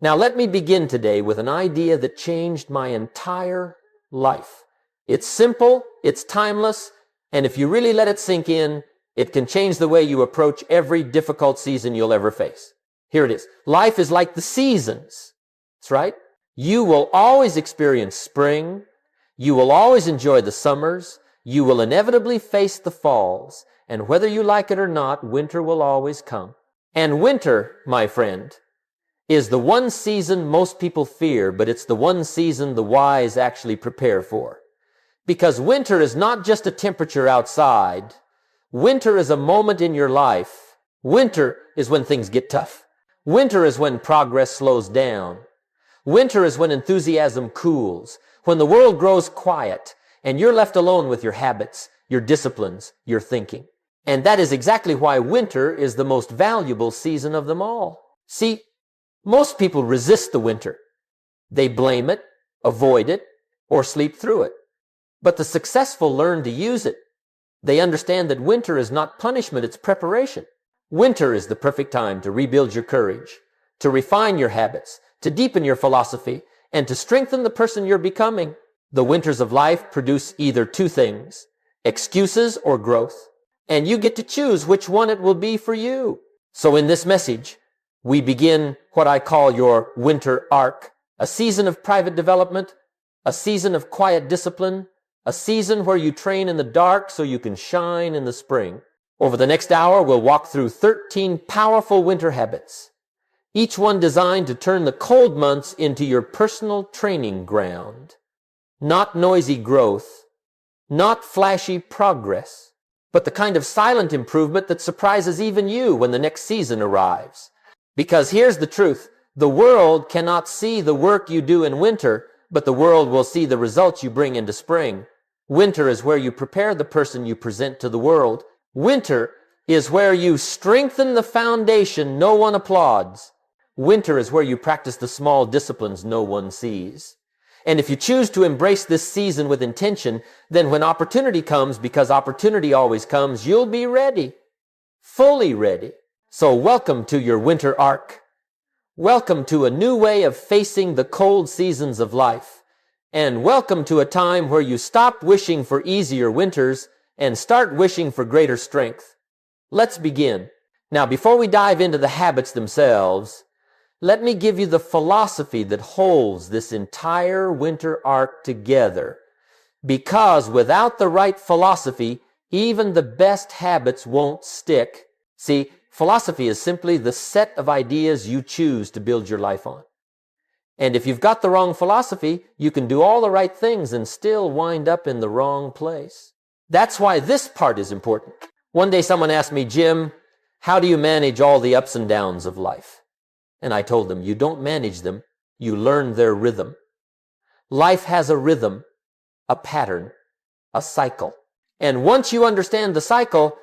Now let me begin today with an idea that changed my entire life. It's simple, it's timeless, and if you really let it sink in, it can change the way you approach every difficult season you'll ever face. Here it is. Life is like the seasons. That's right. You will always experience spring. You will always enjoy the summers. You will inevitably face the falls. And whether you like it or not, winter will always come. And winter, my friend, is the one season most people fear, but it's the one season the wise actually prepare for. Because winter is not just a temperature outside. Winter is a moment in your life. Winter is when things get tough. Winter is when progress slows down. Winter is when enthusiasm cools, when the world grows quiet, and you're left alone with your habits, your disciplines, your thinking. And that is exactly why winter is the most valuable season of them all. See, most people resist the winter. They blame it, avoid it, or sleep through it. But the successful learn to use it. They understand that winter is not punishment, it's preparation. Winter is the perfect time to rebuild your courage, to refine your habits, to deepen your philosophy, and to strengthen the person you're becoming. The winters of life produce either two things, excuses or growth, and you get to choose which one it will be for you. So in this message, we begin what I call your winter arc, a season of private development, a season of quiet discipline, a season where you train in the dark so you can shine in the spring. Over the next hour, we'll walk through 13 powerful winter habits, each one designed to turn the cold months into your personal training ground. Not noisy growth, not flashy progress, but the kind of silent improvement that surprises even you when the next season arrives. Because here's the truth, the world cannot see the work you do in winter, but the world will see the results you bring into spring. Winter is where you prepare the person you present to the world. Winter is where you strengthen the foundation no one applauds. Winter is where you practice the small disciplines no one sees. And if you choose to embrace this season with intention, then when opportunity comes, because opportunity always comes, you'll be ready, fully ready. So welcome to your winter arc. Welcome to a new way of facing the cold seasons of life. And welcome to a time where you stop wishing for easier winters and start wishing for greater strength. Let's begin. Now, before we dive into the habits themselves, let me give you the philosophy that holds this entire winter arc together. Because without the right philosophy, even the best habits won't stick. See, philosophy is simply the set of ideas you choose to build your life on. And if you've got the wrong philosophy, you can do all the right things and still wind up in the wrong place. That's why this part is important. One day someone asked me, Jim, how do you manage all the ups and downs of life? And I told them, you don't manage them, you learn their rhythm. Life has a rhythm, a pattern, a cycle. And once you understand the cycle,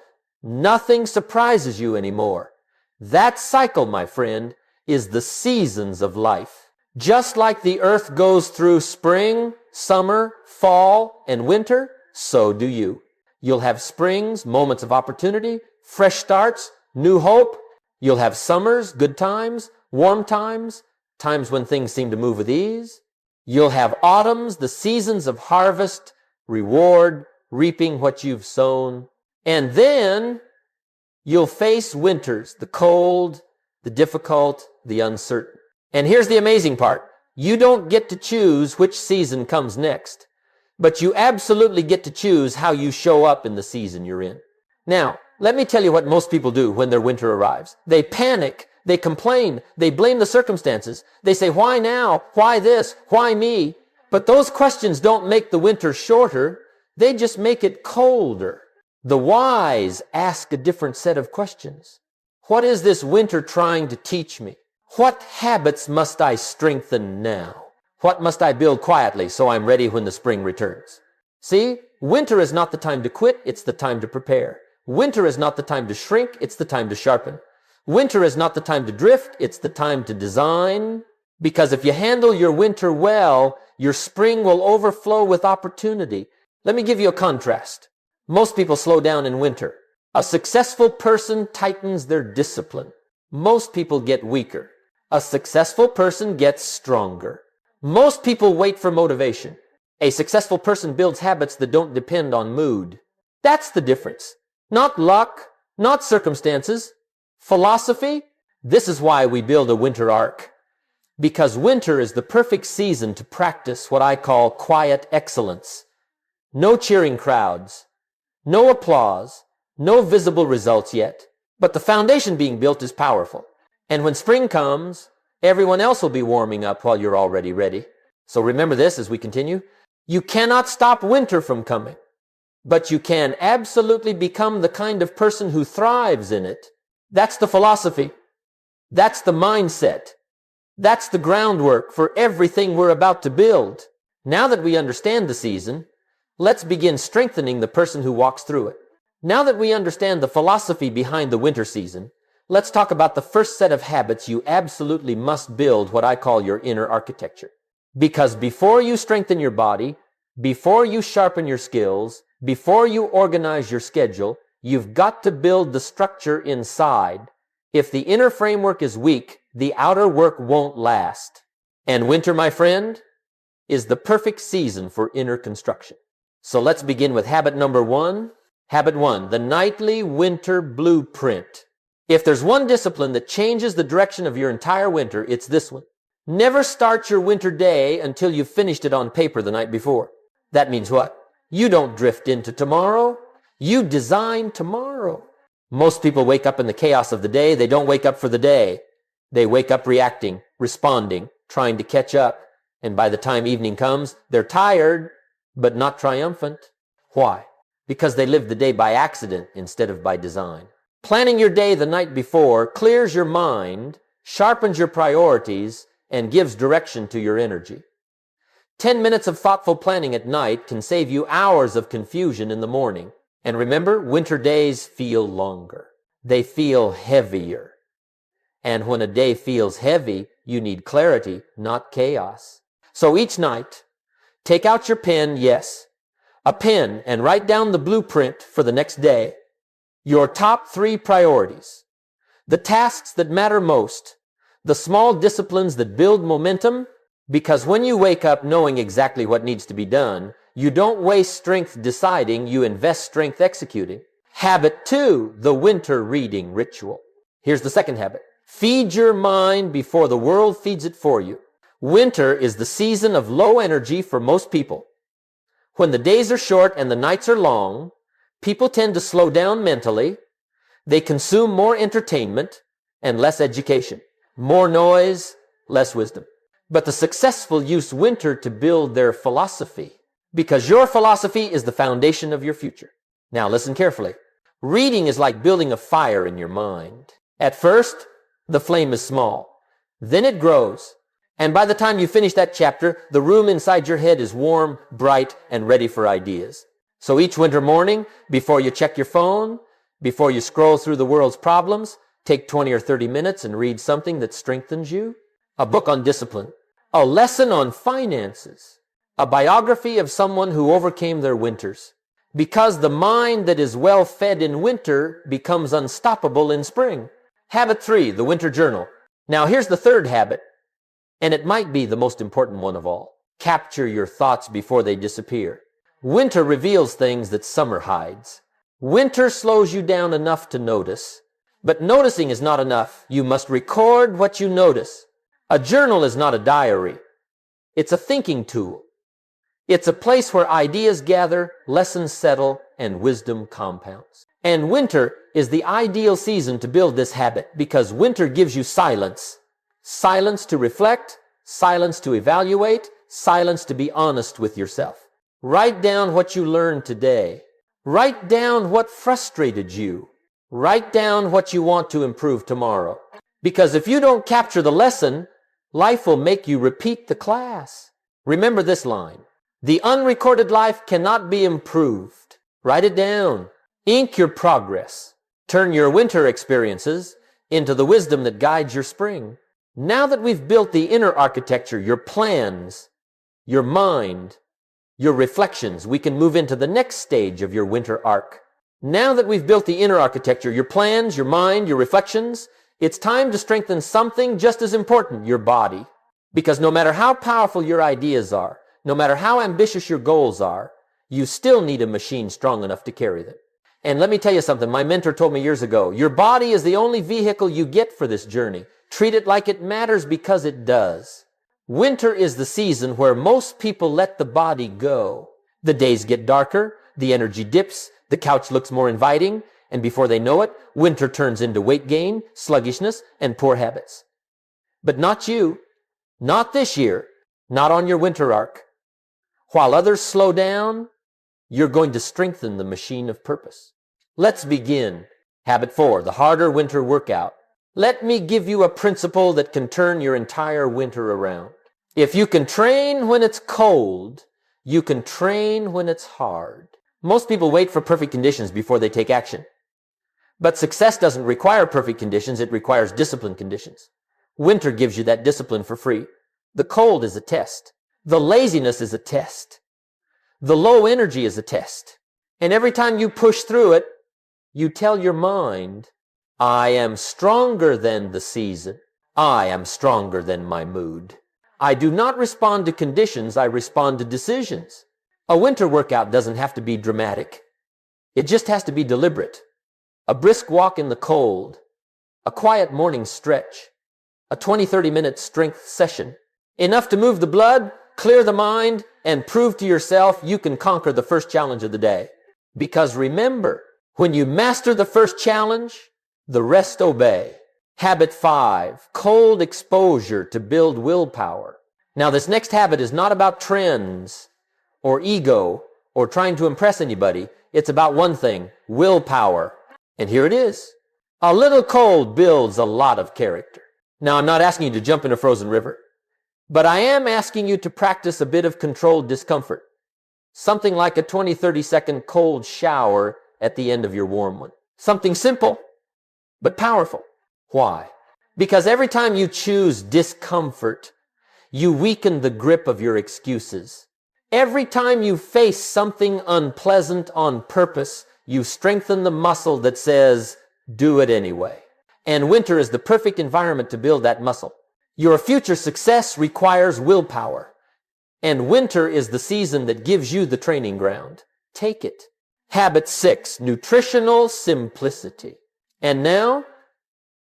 nothing surprises you anymore. That cycle, my friend, is the seasons of life. Just like the earth goes through spring, summer, fall, and winter, so do you. You'll have springs, moments of opportunity, fresh starts, new hope. You'll have summers, good times, warm times, times when things seem to move with ease. You'll have autumns, the seasons of harvest, reward, reaping what you've sown. And then you'll face winters, the cold, the difficult, the uncertain. And here's the amazing part. You don't get to choose which season comes next, but you absolutely get to choose how you show up in the season you're in. Now, let me tell you what most people do when their winter arrives. They panic, they complain, they blame the circumstances. They say, why now? Why this? Why me? But those questions don't make the winter shorter. They just make it colder. The wise ask a different set of questions. What is this winter trying to teach me? What habits must I strengthen now? What must I build quietly so I'm ready when the spring returns? See, winter is not the time to quit, it's the time to prepare. Winter is not the time to shrink, it's the time to sharpen. Winter is not the time to drift, it's the time to design. Because if you handle your winter well, your spring will overflow with opportunity. Let me give you a contrast. Most people slow down in winter. A successful person tightens their discipline. Most people get weaker. A successful person gets stronger. Most people wait for motivation. A successful person builds habits that don't depend on mood. That's the difference. Not luck, not circumstances. Philosophy. This is why we build a winter arc. Because winter is the perfect season to practice what I call quiet excellence. No cheering crowds, no applause, no visible results yet. But the foundation being built is powerful. And when spring comes, everyone else will be warming up while you're already ready. So remember this as we continue. You cannot stop winter from coming, but you can absolutely become the kind of person who thrives in it. That's the philosophy. That's the mindset. That's the groundwork for everything we're about to build. Now that we understand the season, let's begin strengthening the person who walks through it. Now that we understand the philosophy behind the winter season, let's talk about the first set of habits you absolutely must build, what I call your inner architecture. Because before you strengthen your body, before you sharpen your skills, before you organize your schedule, you've got to build the structure inside. If the inner framework is weak, the outer work won't last. And winter, my friend, is the perfect season for inner construction. So let's begin with habit number 1. Habit 1, the nightly winter blueprint. If there's one discipline that changes the direction of your entire winter, it's this one. Never start your winter day until you've finished it on paper the night before. That means what? You don't drift into tomorrow. You design tomorrow. Most people wake up in the chaos of the day. They don't wake up for the day. They wake up reacting, responding, trying to catch up. And by the time evening comes, they're tired, but not triumphant. Why? Because they live the day by accident instead of by design. Planning your day the night before clears your mind, sharpens your priorities, and gives direction to your energy. 10 minutes of thoughtful planning at night can save you hours of confusion in the morning. And remember, winter days feel longer. They feel heavier. And when a day feels heavy, you need clarity, not chaos. So each night, take out your pen, yes, a pen, and write down the blueprint for the next day. Your top 3 priorities. The tasks that matter most. The small disciplines that build momentum. Because when you wake up knowing exactly what needs to be done, you don't waste strength deciding, you invest strength executing. Habit 2, the winter reading ritual. Here's the second habit. Feed your mind before the world feeds it for you. Winter is the season of low energy for most people. When the days are short and the nights are long, people tend to slow down mentally. They consume more entertainment and less education. More noise, less wisdom. But the successful use winter to build their philosophy, because your philosophy is the foundation of your future. Now listen carefully. Reading is like building a fire in your mind. At first, the flame is small. Then it grows. And by the time you finish that chapter, the room inside your head is warm, bright, and ready for ideas. So each winter morning, before you check your phone, before you scroll through the world's problems, take 20 or 30 minutes and read something that strengthens you. A book on discipline. A lesson on finances. A biography of someone who overcame their winters. Because the mind that is well fed in winter becomes unstoppable in spring. Habit 3, the winter journal. Now here's the third habit, and it might be the most important one of all. Capture your thoughts before they disappear. Winter reveals things that summer hides. Winter slows you down enough to notice. But noticing is not enough. You must record what you notice. A journal is not a diary. It's a thinking tool. It's a place where ideas gather, lessons settle, and wisdom compounds. And winter is the ideal season to build this habit because winter gives you silence. Silence to reflect, silence to evaluate, silence to be honest with yourself. Write down what you learned today. Write down what frustrated you. Write down what you want to improve tomorrow. Because if you don't capture the lesson, life will make you repeat the class. Remember this line. The unrecorded life cannot be improved. Write it down. Ink your progress. Turn your winter experiences into the wisdom that guides your spring. Now that we've built the inner architecture, your plans, your mind, your reflections, we can move into the next stage of your winter arc. Now that we've built the inner architecture, your plans, your mind, your reflections, It's time to strengthen something just as important, your body. Because no matter how powerful your ideas are, no matter how ambitious your goals are, you still need a machine strong enough to carry them. And let me tell you something, my mentor told me years ago, your body is the only vehicle you get for this journey. Treat it like it matters because it does. Winter is the season where most people let the body go. The days get darker, the energy dips, the couch looks more inviting, and before they know it, winter turns into weight gain, sluggishness, and poor habits. But not you. Not this year. Not on your winter arc. While others slow down, you're going to strengthen the machine of purpose. Let's begin. Habit 4, the harder winter workout. Let me give you a principle that can turn your entire winter around. If you can train when it's cold, you can train when it's hard. Most people wait for perfect conditions before they take action. But success doesn't require perfect conditions, it requires disciplined conditions. Winter gives you that discipline for free. The cold is a test. The laziness is a test. The low energy is a test. And every time you push through it, you tell your mind, I am stronger than the season. I am stronger than my mood. I do not respond to conditions, I respond to decisions. A winter workout doesn't have to be dramatic. It just has to be deliberate. A brisk walk in the cold, a quiet morning stretch, a 20-30 minute strength session. Enough to move the blood, clear the mind, and prove to yourself you can conquer the first challenge of the day. Because remember, when you master the first challenge, the rest obey. Habit 5, cold exposure to build willpower. Now this next habit is not about trends or ego or trying to impress anybody. It's about one thing, willpower. And here it is. A little cold builds a lot of character. Now I'm not asking you to jump in a frozen river, but I am asking you to practice a bit of controlled discomfort. Something like a 20-30 second cold shower at the end of your warm one. Something simple, but powerful. Why? Because every time you choose discomfort, you weaken the grip of your excuses. Every time you face something unpleasant on purpose, you strengthen the muscle that says, do it anyway. And winter is the perfect environment to build that muscle. Your future success requires willpower. And winter is the season that gives you the training ground. Take it. Habit 6, nutritional simplicity. And now,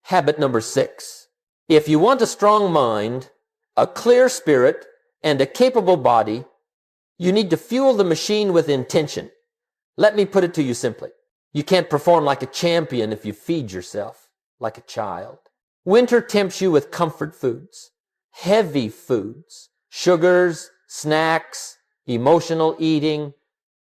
habit number 6. If you want a strong mind, a clear spirit, and a capable body, you need to fuel the machine with intention. Let me put it to you simply. You can't perform like a champion if you feed yourself like a child. Winter tempts you with comfort foods, heavy foods, sugars, snacks, emotional eating.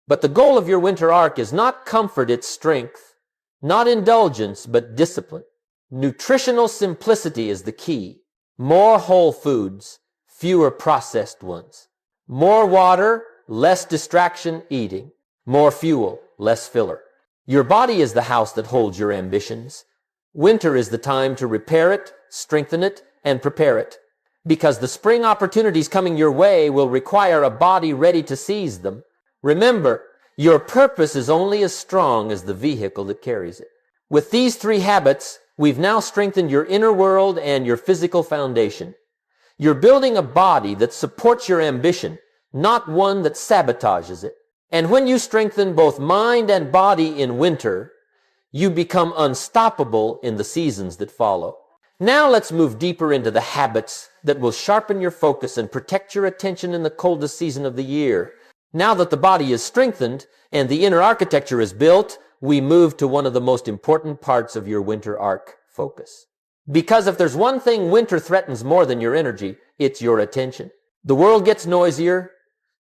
But the goal of your winter arc is not comfort, it's strength. Not indulgence, but discipline. Nutritional simplicity is the key. More whole foods, fewer processed ones. More water, less distraction eating. More fuel, less filler. Your body is the house that holds your ambitions. Winter is the time to repair it, strengthen it, and prepare it. Because the spring opportunities coming your way will require a body ready to seize them. Remember, your purpose is only as strong as the vehicle that carries it. With these 3 habits, we've now strengthened your inner world and your physical foundation. You're building a body that supports your ambition, not one that sabotages it. And when you strengthen both mind and body in winter, you become unstoppable in the seasons that follow. Now let's move deeper into the habits that will sharpen your focus and protect your attention in the coldest season of the year. Now that the body is strengthened and the inner architecture is built, we move to one of the most important parts of your winter arc, focus. Because if there's one thing winter threatens more than your energy, it's your attention. The world gets noisier,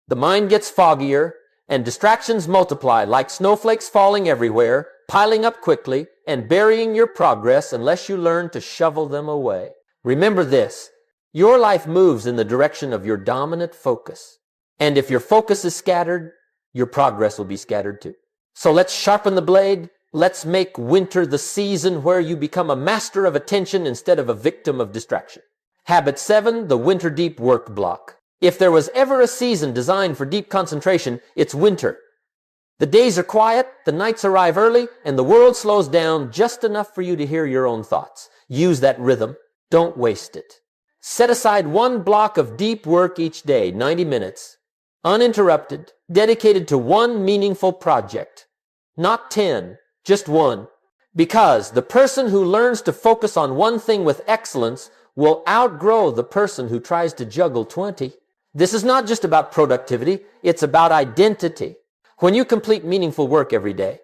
the mind gets foggier, and distractions multiply like snowflakes falling everywhere, piling up quickly, and burying your progress unless you learn to shovel them away. Remember this, your life moves in the direction of your dominant focus. And if your focus is scattered, your progress will be scattered too. So let's sharpen the blade. Let's make winter the season where you become a master of attention instead of a victim of distraction. Habit 7, the winter deep work block. If there was ever a season designed for deep concentration, it's winter. The days are quiet, the nights arrive early, and the world slows down just enough for you to hear your own thoughts. Use that rhythm. Don't waste it. Set aside one block of deep work each day, 90 minutes, uninterrupted, dedicated to one meaningful project. Not 10, just one. Because the person who learns to focus on one thing with excellence will outgrow the person who tries to juggle 20. This is not just about productivity, it's about identity. When you complete meaningful work every day,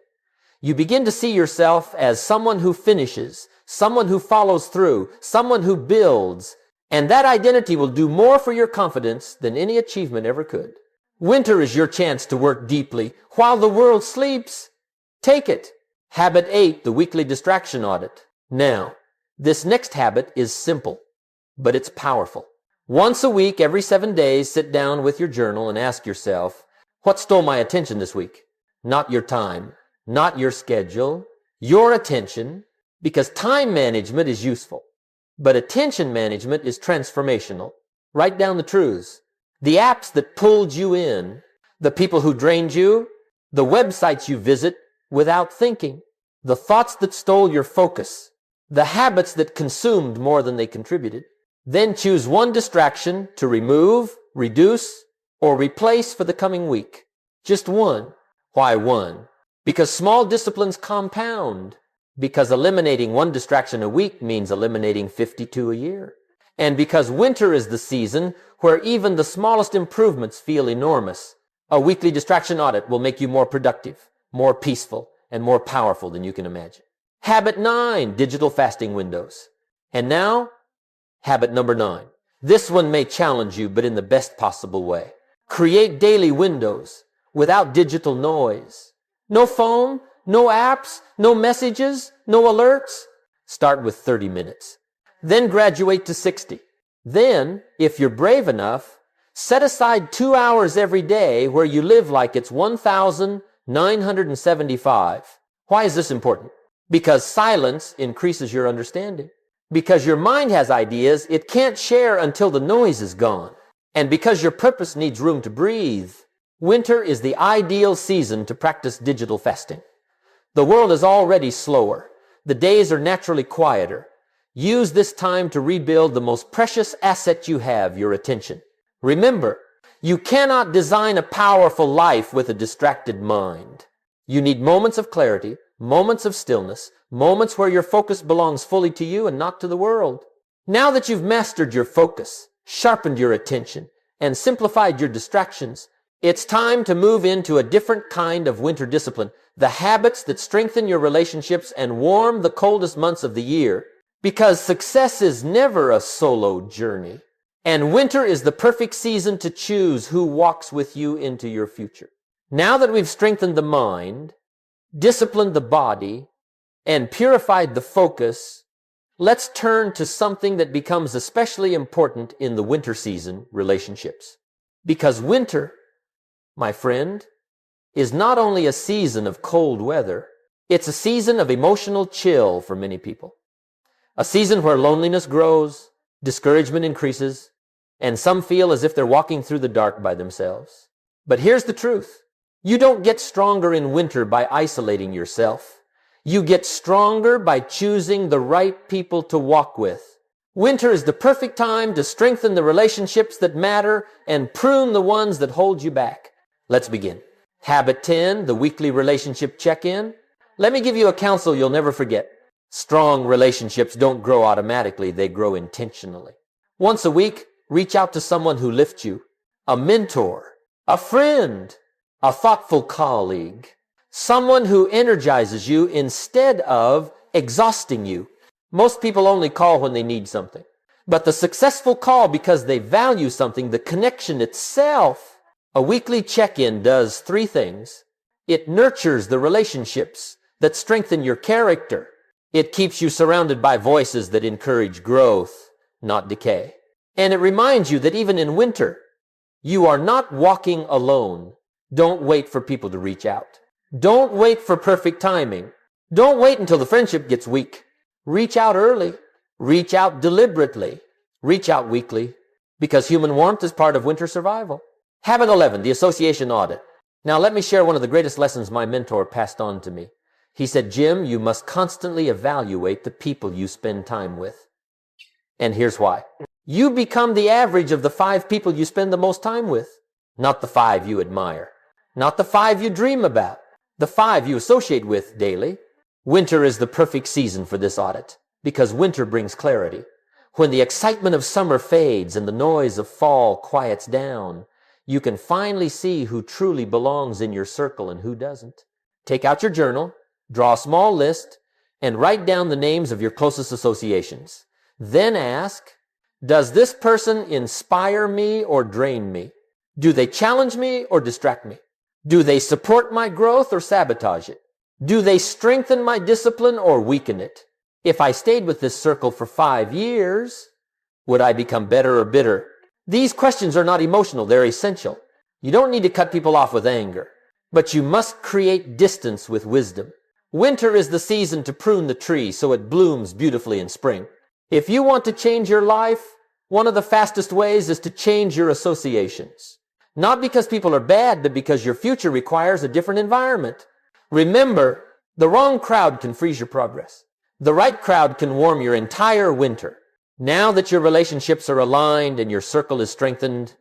you begin to see yourself as someone who finishes, someone who follows through, someone who builds, and that identity will do more for your confidence than any achievement ever could. Winter is your chance to work deeply while the world sleeps. Take it. Habit 8, the weekly distraction audit. Now, this next habit is simple, but it's powerful. Once a week, every 7 days, sit down with your journal and ask yourself, what stole my attention this week? Not your time, not your schedule, your attention, because time management is useful, but attention management is transformational. Write down the truths. The apps that pulled you in, the people who drained you, the websites you visit without thinking, the thoughts that stole your focus, the habits that consumed more than they contributed. Then choose one distraction to remove, reduce, or replace for the coming week. Just one. Why one? Because small disciplines compound. Because eliminating one distraction a week means eliminating 52 a year. And because winter is the season where even the smallest improvements feel enormous. A weekly distraction audit will make you more productive, more peaceful, and more powerful than you can imagine. Habit 9, digital fasting windows. And now, habit number 9. This one may challenge you, but in the best possible way. Create daily windows without digital noise. No phone, no apps, no messages, no alerts. Start with 30 minutes. Then graduate to 60. Then, if you're brave enough, set aside 2 hours every day where you live like it's 1,975. Why is this important? Because silence increases your understanding. Because your mind has ideas it can't share until the noise is gone. And because your purpose needs room to breathe. Winter is the ideal season to practice digital fasting. The world is already slower. The days are naturally quieter. Use this time to rebuild the most precious asset you have, your attention. Remember, you cannot design a powerful life with a distracted mind. You need moments of clarity, moments of stillness, moments where your focus belongs fully to you and not to the world. Now that you've mastered your focus, sharpened your attention, and simplified your distractions, it's time to move into a different kind of winter discipline, the habits that strengthen your relationships and warm the coldest months of the year. Because success is never a solo journey. And winter is the perfect season to choose who walks with you into your future. Now that we've strengthened the mind, disciplined the body, and purified the focus, let's turn to something that becomes especially important in the winter season, relationships. Because winter, my friend, is not only a season of cold weather, it's a season of emotional chill for many people. A season where loneliness grows, discouragement increases, and some feel as if they're walking through the dark by themselves. But here's the truth. You don't get stronger in winter by isolating yourself. You get stronger by choosing the right people to walk with. Winter is the perfect time to strengthen the relationships that matter and prune the ones that hold you back. Let's begin. Habit 10, the weekly relationship check-in. Let me give you a counsel you'll never forget. Strong relationships don't grow automatically, they grow intentionally. Once a week, reach out to someone who lifts you, a mentor, a friend, a thoughtful colleague, someone who energizes you instead of exhausting you. Most people only call when they need something. But the successful call because they value something, the connection itself. A weekly check-in does 3 things. It nurtures the relationships that strengthen your character. It keeps you surrounded by voices that encourage growth, not decay. And it reminds you that even in winter, you are not walking alone. Don't wait for people to reach out. Don't wait for perfect timing. Don't wait until the friendship gets weak. Reach out early. Reach out deliberately. Reach out weekly. Because human warmth is part of winter survival. Habit 11, the association audit. Now let me share one of the greatest lessons my mentor passed on to me. He said, Jim, you must constantly evaluate the people you spend time with. And here's why. You become the average of the 5 people you spend the most time with, not the 5 you admire, not the 5 you dream about, the 5 you associate with daily. Winter is the perfect season for this audit because winter brings clarity. When the excitement of summer fades and the noise of fall quiets down, you can finally see who truly belongs in your circle and who doesn't. Take out your journal, draw a small list, and write down the names of your closest associations. Then ask, does this person inspire me or drain me? Do they challenge me or distract me? Do they support my growth or sabotage it? Do they strengthen my discipline or weaken it? If I stayed with this circle for 5 years, would I become better or bitter? These questions are not emotional, they're essential. You don't need to cut people off with anger, but you must create distance with wisdom. Winter is the season to prune the tree so it blooms beautifully in spring. If you want to change your life, one of the fastest ways is to change your associations. Not because people are bad, but because your future requires a different environment. Remember, the wrong crowd can freeze your progress. The right crowd can warm your entire winter. Now that your relationships are aligned and your circle is strengthened,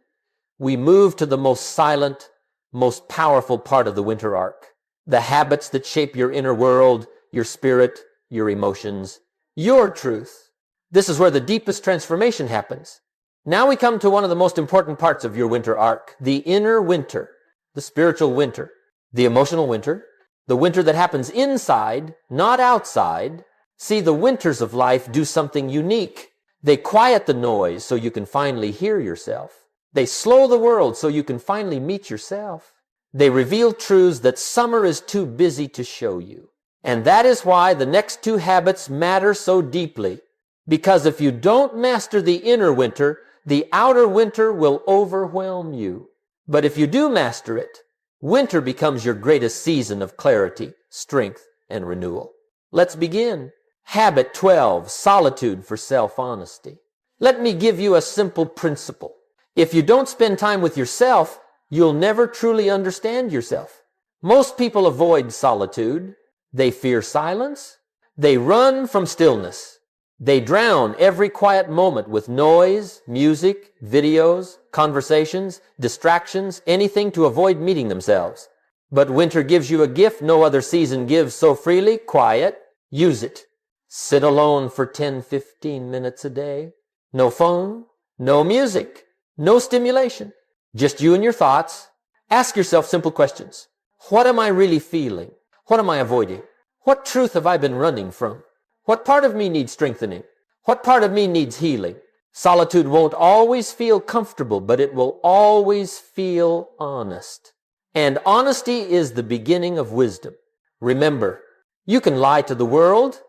we move to the most silent, most powerful part of the winter arc. The habits that shape your inner world, your spirit, your emotions, your truth. This is where the deepest transformation happens. Now we come to one of the most important parts of your winter arc, the inner winter, the spiritual winter, the emotional winter, the winter that happens inside, not outside. See, the winters of life do something unique. They quiet the noise so you can finally hear yourself. They slow the world so you can finally meet yourself. They reveal truths that summer is too busy to show you. And that is why the next 2 habits matter so deeply. Because if you don't master the inner winter, the outer winter will overwhelm you. But if you do master it, winter becomes your greatest season of clarity, strength, and renewal. Let's begin. Habit 12, solitude for self-honesty. Let me give you a simple principle. If you don't spend time with yourself, you'll never truly understand yourself. Most people avoid solitude. They fear silence. They run from stillness. They drown every quiet moment with noise, music, videos, conversations, distractions, anything to avoid meeting themselves. But winter gives you a gift no other season gives so freely, quiet. Use it. Sit alone for 10-15 minutes a day. No phone, no music, no stimulation. Just you and your thoughts. Ask yourself simple questions. What am I really feeling? What am I avoiding? What truth have I been running from? What part of me needs strengthening? What part of me needs healing? Solitude won't always feel comfortable, but it will always feel honest. And honesty is the beginning of wisdom. Remember, you can lie to the world.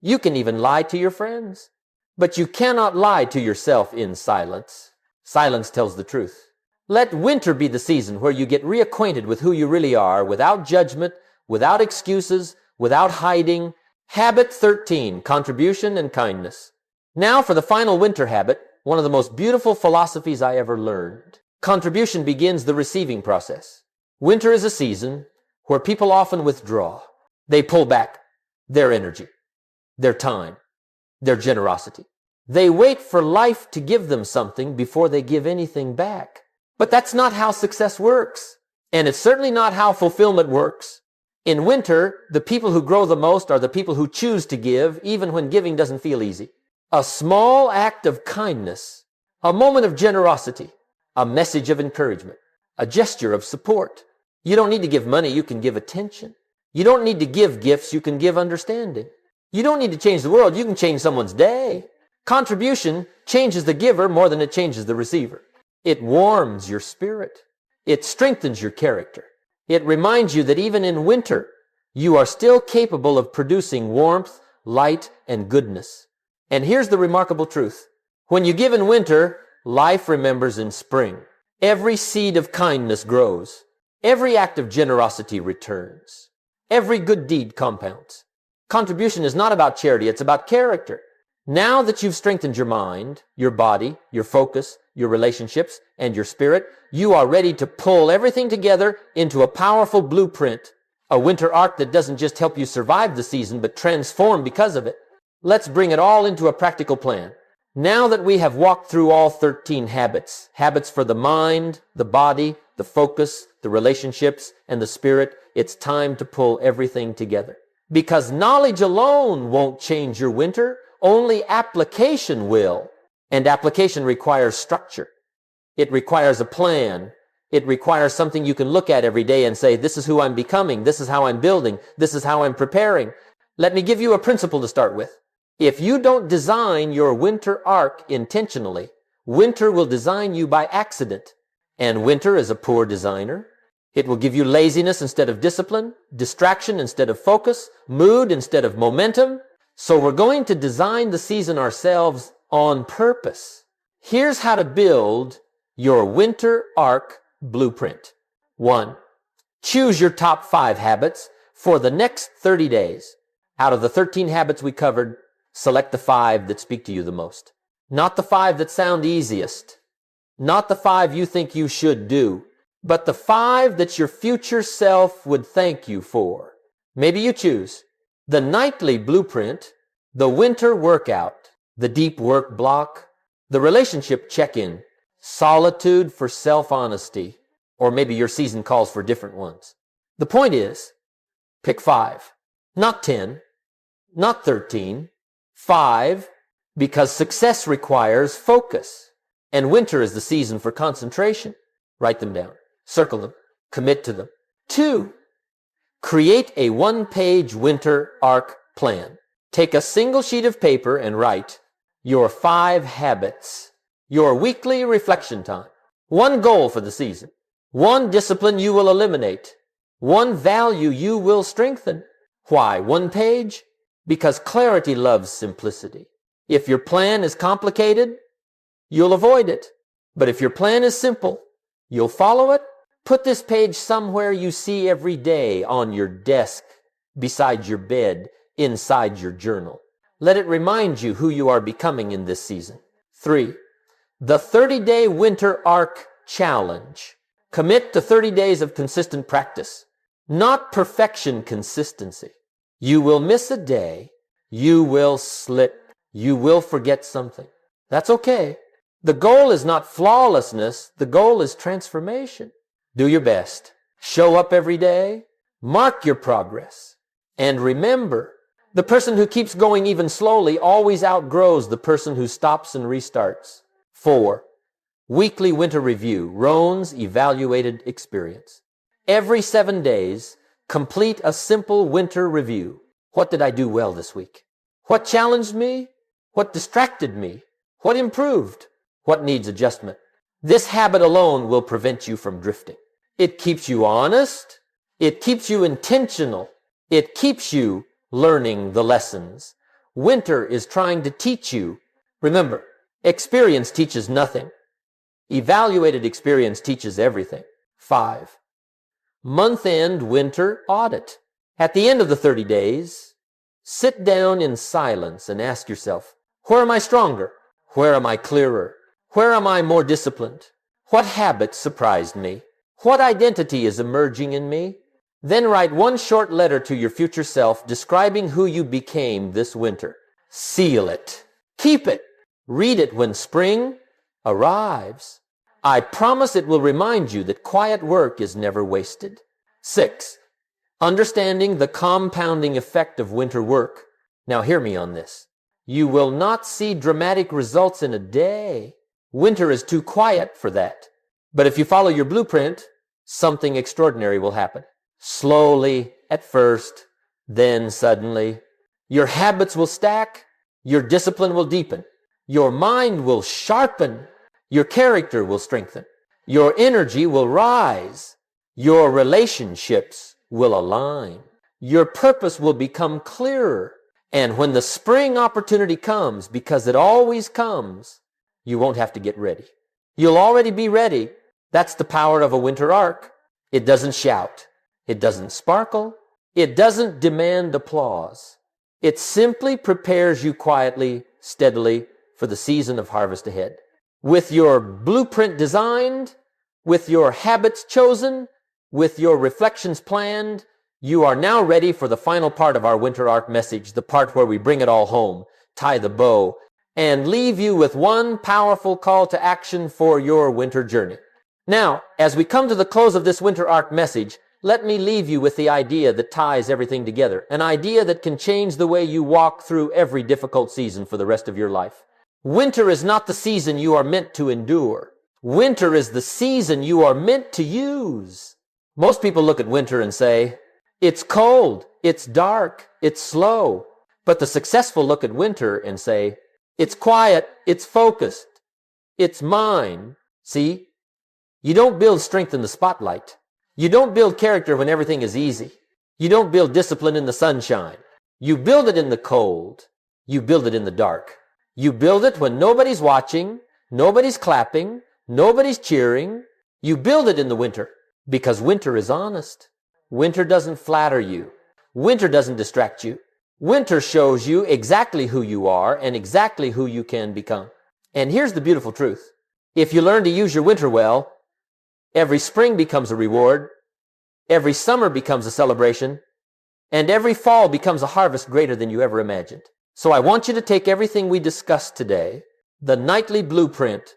You can even lie to your friends. But you cannot lie to yourself in silence. Silence tells the truth. Let winter be the season where you get reacquainted with who you really are, without judgment, without excuses, without hiding. Habit 13, contribution and kindness. Now for the final winter habit, one of the most beautiful philosophies I ever learned. Contribution begins the receiving process. Winter is a season where people often withdraw. They pull back their energy, their time, their generosity. They wait for life to give them something before they give anything back. But that's not how success works. And it's certainly not how fulfillment works. In winter, the people who grow the most are the people who choose to give, even when giving doesn't feel easy. A small act of kindness, a moment of generosity, a message of encouragement, a gesture of support. You don't need to give money, you can give attention. You don't need to give gifts, you can give understanding. You don't need to change the world, you can change someone's day. Contribution changes the giver more than it changes the receiver. It warms your spirit. It strengthens your character. It reminds you that even in winter, you are still capable of producing warmth, light, and goodness. And here's the remarkable truth. When you give in winter, life remembers in spring. Every seed of kindness grows. Every act of generosity returns. Every good deed compounds. Contribution is not about charity, it's about character. Now that you've strengthened your mind, your body, your focus, your relationships, and your spirit, you are ready to pull everything together into a powerful blueprint, A winter arc that doesn't just help you survive the season, but transform because of it. Let's bring it all into a practical plan. Now that we have walked through all 13 habits, habits for the mind, the body, the focus, the relationships, and the spirit, it's time to pull everything together. Because knowledge alone won't change your winter, only application will. And application requires structure. It requires a plan. It requires something you can look at every day and say, this is who I'm becoming, this is how I'm building, this is how I'm preparing. Let me give you a principle to start with. If you don't design your winter arc intentionally, winter will design you by accident. And winter is a poor designer. It will give you laziness instead of discipline, distraction instead of focus, mood instead of momentum. So we're going to design the season ourselves on purpose. Here's how to build your winter arc blueprint. 1. Choose your top 5 habits for the next 30 days. Out of the 13 habits we covered, select the 5 that speak to you the most. Not the 5 that sound easiest. Not the 5 you think you should do, but the 5 that your future self would thank you for. Maybe you choose the nightly blueprint, the winter workout, the deep work block, the relationship check-in, solitude for self-honesty, or maybe your season calls for different ones. The point is, pick 5, not 10, not 13, 5, because success requires focus, and winter is the season for concentration. Write them down, circle them, commit to them. 2, create a 1-page winter arc plan. Take a single sheet of paper and write your 5 habits. Your weekly reflection time. 1 goal for the season. 1 discipline you will eliminate. 1 value you will strengthen. Why 1 page? Because clarity loves simplicity. If your plan is complicated, you'll avoid it. But if your plan is simple, you'll follow it. Put this page somewhere you see every day, on your desk, beside your bed, inside your journal. Let it remind you who you are becoming in this season. 3. The 30-day winter arc challenge. Commit to 30 days of consistent practice, not perfection, consistency. You will miss a day. You will slip. You will forget something. That's okay. The goal is not flawlessness. The goal is transformation. Do your best. Show up every day. Mark your progress. And remember, the person who keeps going even slowly always outgrows the person who stops and restarts. 4. Weekly winter review, Rohn's evaluated experience. Every 7 days, complete a simple winter review. What did I do well this week? What challenged me? What distracted me? What improved? What needs adjustment? This habit alone will prevent you from drifting. It keeps you honest. It keeps you intentional. It keeps you learning the lessons. Winter is trying to teach you. Remember, experience teaches nothing. Evaluated experience teaches everything. 5. Month-end winter audit. At the end of the 30 days, sit down in silence and ask yourself, where am I stronger? Where am I clearer? Where am I more disciplined? What habits surprised me? What identity is emerging in me? Then write 1 short letter to your future self describing who you became this winter. Seal it. Keep it. Read it when spring arrives. I promise it will remind you that quiet work is never wasted. 6. Understanding the compounding effect of winter work. Now hear me on this. You will not see dramatic results in a day. Winter is too quiet for that. But if you follow your blueprint, something extraordinary will happen. Slowly at first, then suddenly. Your habits will stack. Your discipline will deepen. Your mind will sharpen. Your character will strengthen. Your energy will rise. Your relationships will align. Your purpose will become clearer. And when the spring opportunity comes, because it always comes, you won't have to get ready. You'll already be ready. That's the power of a winter arc. It doesn't shout. It doesn't sparkle. It doesn't demand applause. It simply prepares you quietly, steadily for the season of harvest ahead. With your blueprint designed, with your habits chosen, with your reflections planned, You are now ready for the final part of our Winter Arc message, the part where we bring it all home, tie the bow, and leave you with one powerful call to action for your winter journey. Now, as we come to the close of this Winter Arc message, let me leave you with the idea that ties everything together, an idea that can change the way you walk through every difficult season for the rest of your life. Winter is not the season you are meant to endure. Winter is the season you are meant to use. Most people look at winter and say, it's cold, it's dark, it's slow. But the successful look at winter and say, it's quiet, it's focused, it's mine. See, you don't build strength in the spotlight. You don't build character when everything is easy. You don't build discipline in the sunshine. You build it in the cold. You build it in the dark. You build it when nobody's watching, nobody's clapping, nobody's cheering. You build it in the winter because winter is honest. Winter doesn't flatter you. Winter doesn't distract you. Winter shows you exactly who you are and exactly who you can become. And here's the beautiful truth. If you learn to use your winter well, every spring becomes a reward, every summer becomes a celebration, and every fall becomes a harvest greater than you ever imagined. So I want you to take everything we discussed today, the nightly blueprint,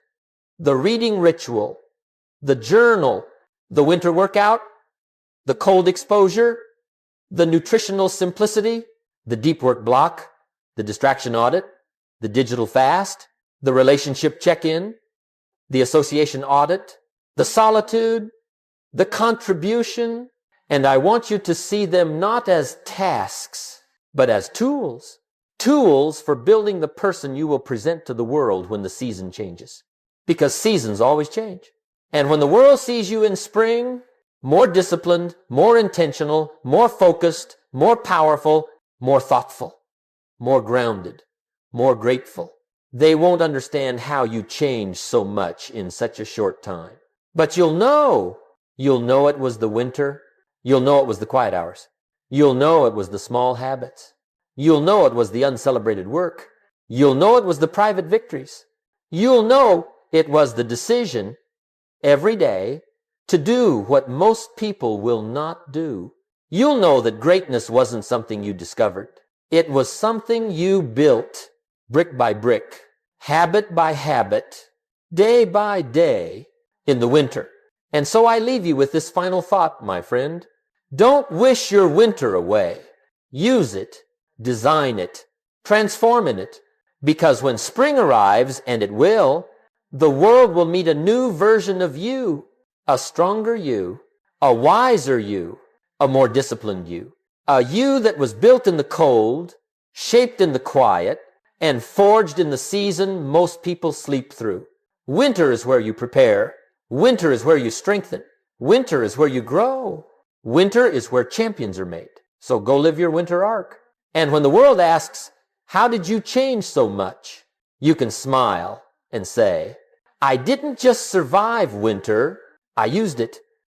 the reading ritual, the journal, the winter workout, the cold exposure, the nutritional simplicity, the deep work block, the distraction audit, the digital fast, the relationship check-in, the association audit, the solitude, the contribution, and I want you to see them not as tasks, but as tools. Tools for building the person you will present to the world when the season changes. Because seasons always change. And when the world sees you in spring, more disciplined, more intentional, more focused, more powerful, more thoughtful, more grounded, more grateful, they won't understand how you changed so much in such a short time. But you'll know it was the winter. You'll know it was the quiet hours. You'll know it was the small habits. You'll know it was the uncelebrated work. You'll know it was the private victories. You'll know it was the decision every day to do what most people will not do. You'll know that greatness wasn't something you discovered. It was something you built brick by brick, habit by habit, day by day in the winter. And so I leave you with this final thought, my friend. Don't wish your winter away. Use it, design it, transform in it, because when spring arrives, and it will, the world will meet a new version of you, a stronger you, a wiser you, a more disciplined you, a you that was built in the cold, shaped in the quiet, and forged in the season most people sleep through. Winter is where you prepare. Winter is where you strengthen. Winter is where you grow. Winter is where champions are made. So go live your winter arc. And when the world asks, how did you change so much? You can smile and say, I didn't just survive winter, I used it.